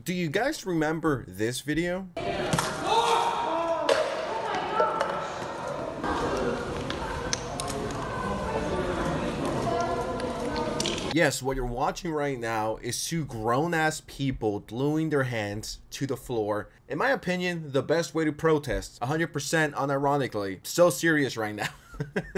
Do you guys remember this video? Yes, what you're watching right now is two grown-ass people gluing their hands to the floor. In my opinion, the best way to protest, 100% unironically. So serious right now.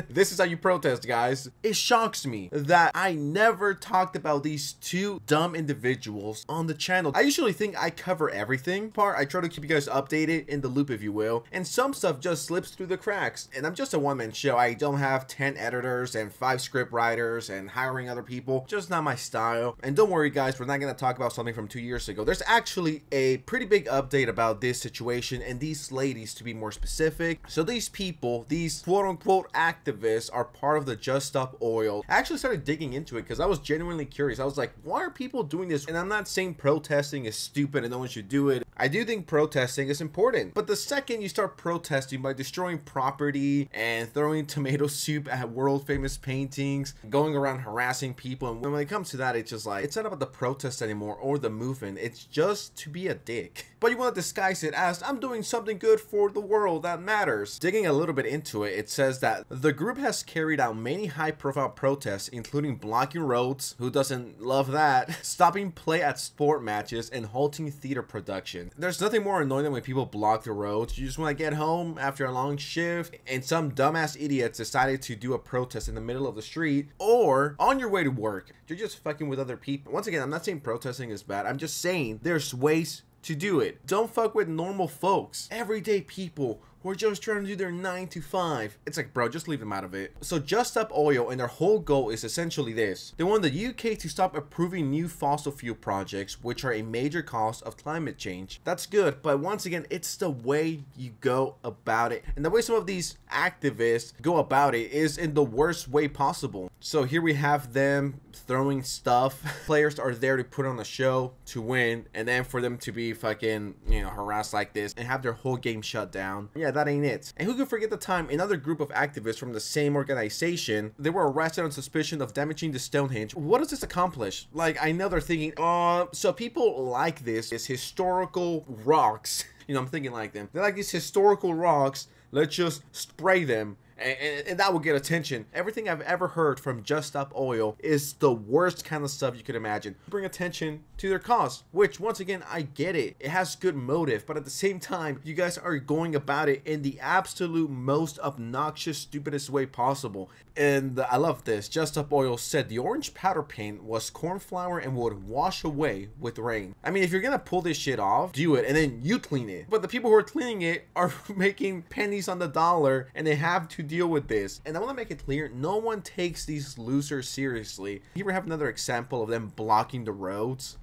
This is how you protest, guys. It shocks me that I never talked about these two dumb individuals on the channel. I usually think I cover everything. I try to keep you guys updated, in the loop if you will, and some stuff just slips through the cracks. And I'm just a one-man show. I don't have 10 editors and 5 script writers and hiring other people. Just not my style. And don't worry guys, we're not going to talk about something from 2 years ago. There's actually a pretty big update about this situation and these ladies, to be more specific. So these people, these quote-unquote activists, are part of the Just Stop Oil. I actually started digging into it because I was genuinely curious. I was like, why are people doing this? And I'm not saying protesting is stupid and no one should do it. I do think protesting is important, but the second you start protesting by destroying property and throwing tomato soup at world famous paintings, going around harassing people, and when it comes to that, it's just like, it's not about the protest anymore or the movement. It's just to be a dick. But you want to disguise it as, I'm doing something good for the world that matters. Digging a little bit into it, it says that the group has carried out many high-profile protests, including blocking roads, who doesn't love that, stopping play at sport matches, and halting theater production. There's nothing more annoying than when people block the roads. You just want to get home after a long shift, and some dumbass idiots decided to do a protest in the middle of the street, or on your way to work. You're just fucking with other people. Once again, I'm not saying protesting is bad. I'm just saying there's ways to do it. Don't fuck with normal folks, everyday people who are just trying to do their 9 to 5. It's like, bro, just leave them out of it. So Just Stop Oil and their whole goal is essentially this. They want the UK to stop approving new fossil fuel projects, which are a major cause of climate change. That's good, but once again, it's the way you go about it. And the way some of these activists go about it is in the worst way possible. So here we have them throwing stuff. Players are there to put on a show to win, and then for them to be fucking, you know, harassed like this and have their whole game shut down. Yeah, that ain't it. And who could forget the time another group of activists from the same organization, they were arrested on suspicion of damaging the Stonehenge. What does this accomplish? Like, I know they're thinking, so people like this historical rocks. You know, I'm thinking like them. They're like these historical rocks. Let's just spray them. And that will get attention. Everything I've ever heard from Just Stop Oil is the worst kind of stuff you could imagine. Bring attention to their cause, which once again, I get it. It has good motive, but at the same time, you guys are going about it in the absolute most obnoxious, stupidest way possible. And I love this. Just Stop Oil said the orange powder paint was corn flour and would wash away with rain. I mean, if you're gonna pull this shit off, do it, and then you clean it. But the people who are cleaning it are making pennies on the dollar, and they have to deal with this. And I want to make it clear, no one takes these losers seriously. Here we have another example of them blocking the roads.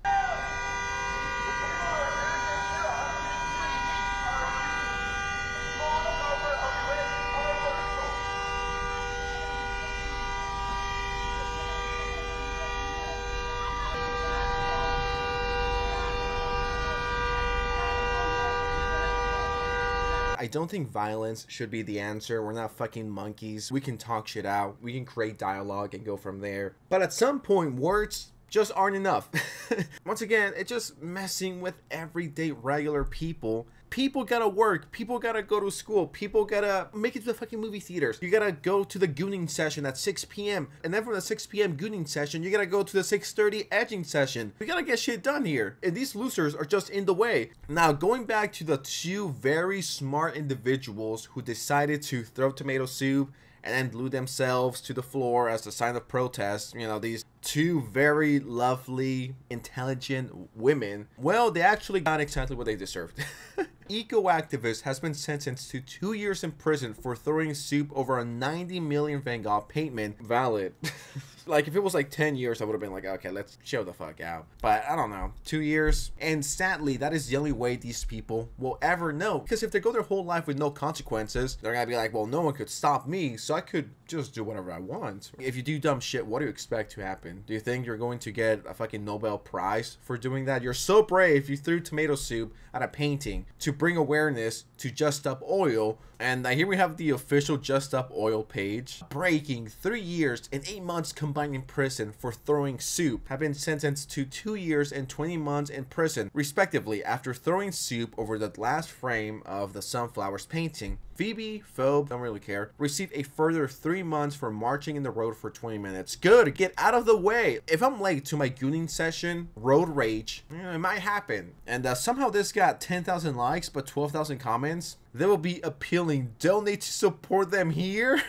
I don't think violence should be the answer. We're not fucking monkeys. We can talk shit out. We can create dialogue and go from there. But at some point, words just aren't enough. Once again, it's just messing with everyday regular people. People gotta work, people gotta go to school, people gotta make it to the fucking movie theaters. You gotta go to the gooning session at 6 p.m. And then from the 6 p.m. gooning session, you gotta go to the 6:30 edging session. We gotta get shit done here. And these losers are just in the way. Now, going back to the two very smart individuals who decided to throw tomato soup and then glue themselves to the floor as a sign of protest, you know, these two very lovely, intelligent women, well, they actually got exactly what they deserved. Eco-activist has been sentenced to 2 years in prison for throwing soup over a 90 million Van Gogh painting. Valid. Like, if it was like 10 years, I would have been like, okay, let's chill the fuck out. But I don't know, 2 years. And sadly, that is the only way these people will ever know. Because if they go their whole life with no consequences, they're gonna be like, well, no one could stop me, so I could just do whatever I want. If you do dumb shit, what do you expect to happen? Do you think you're going to get a fucking Nobel Prize for doing that? You're so brave, you threw tomato soup at a painting to bring awareness to Just Stop Oil. And here we have the official Just Stop Oil page. Breaking 3 years and 8 months combined combined in prison for throwing soup have been sentenced to 2 years and 20 months in prison, respectively, after throwing soup over the last frame of the Sunflowers painting. Phoebe, Phoebe, don't really care, received a further 3 months for marching in the road for 20 minutes. Good, get out of the way. If I'm late to my gooning session, road rage, it might happen. And somehow this got 10,000 likes but 12,000 comments. They will be appealing. Donate to support them here.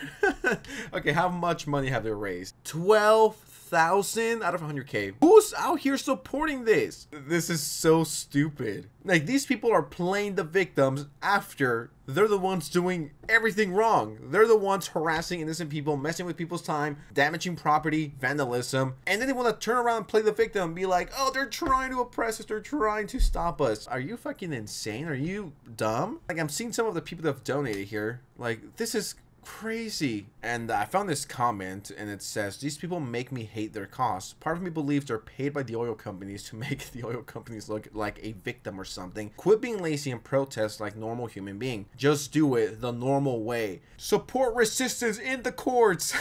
Okay, how much money have they raised? 12,000 out of 100K. Who's out here supporting this? This is so stupid. Like, these people are playing the victims after they're the ones doing everything wrong. They're the ones harassing innocent people, messing with people's time, damaging property, vandalism, and then they want to turn around and play the victim and be like, oh, they're trying to oppress us, they're trying to stop us. Are you fucking insane? Are you dumb? Like, I'm seeing some of the people that have donated here. Like, this is crazy. And I found this comment and it says, these people make me hate their cause. Part of me believes they're paid by the oil companies to make the oil companies look like a victim or something. Quit being lazy and protest like normal human being. Just do it the normal way. Support resistance in the courts.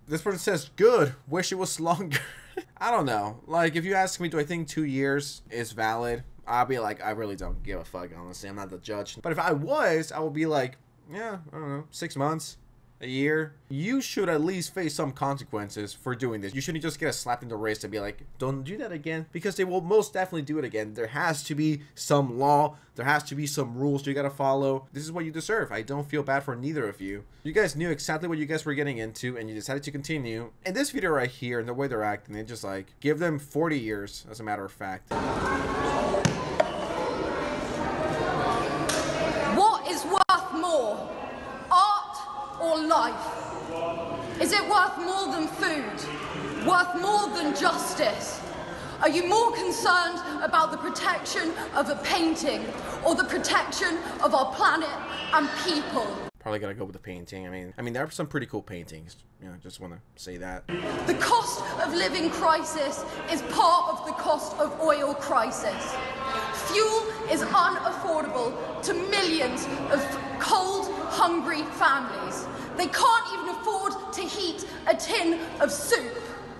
This person says, good, wish it was longer. I don't know. Like, if you ask me, do I think 2 years is valid? I'll be like, I really don't give a fuck, honestly. I'm not the judge. But if I was, I would be like, yeah, I don't know, 6 months. A year. You should at least face some consequences for doing this. You shouldn't just get a slap in the wrist and be like, don't do that again, because they will most definitely do it again. There has to be some law. There has to be some rules you gotta follow. This is what you deserve. I don't feel bad for neither of you. You guys knew exactly what you guys were getting into and you decided to continue. And this video right here and the way they're acting, they just like give them 40 years as a matter of fact. What is worth more? Art or life? Is it worth more than food? Worth more than justice? Are you more concerned about the protection of a painting or the protection of our planet and people? Probably gotta go with the painting. I mean, there are some pretty cool paintings. You know, just want to say that. The cost of living crisis is part of the cost of oil crisis. Fuel is unaffordable to millions of cold, hungry families. They can't even afford to heat a tin of soup.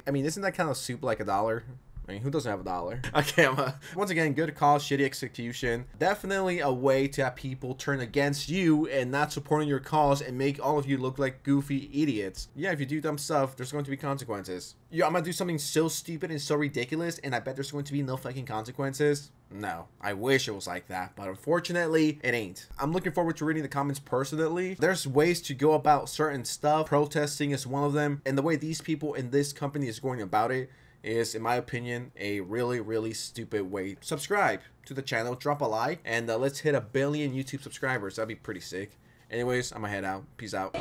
I mean, isn't that kind of soup like $1? I mean, who doesn't have $1? Okay, once again, good cause, shitty execution. Definitely a way to have people turn against you and not supporting your cause and make all of you look like goofy idiots. Yeah, if you do dumb stuff, there's going to be consequences. Yeah, I'm gonna do something so stupid and so ridiculous, and I bet there's going to be no fucking consequences. No, I wish it was like that, but unfortunately, it ain't. I'm looking forward to reading the comments personally. There's ways to go about certain stuff. Protesting is one of them, and the way these people in this company is going about it is, in my opinion, a really, really stupid way. Subscribe to the channel, drop a like, and let's hit 1 billion YouTube subscribers. That'd be pretty sick. Anyways, I'm gonna head out. Peace out.